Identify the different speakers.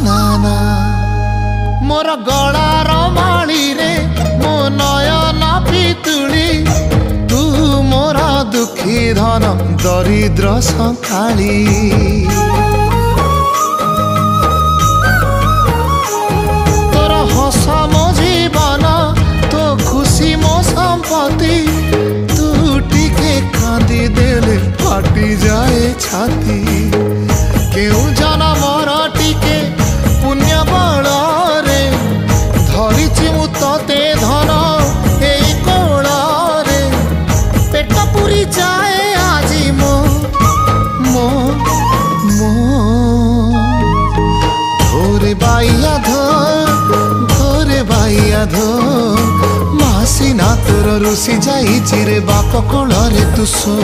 Speaker 1: ना मोर गलार माली रे मो नयन पितुली तू मोर दुखी धन दरिद्र संकाली तोर हस मो जीवन तो खुशी मो संपत्ति तू टिके कांदी देले फाटी जाए छाती केउ जनमर टिके पुण्य बल रे धरिछि मु तते धन एई कोल रे पेट पुरी जाए आजी मो मो मो धोरे बाइया धो मासी ना तोर रुसी जाई चिरे बाप कोल रे तू सो।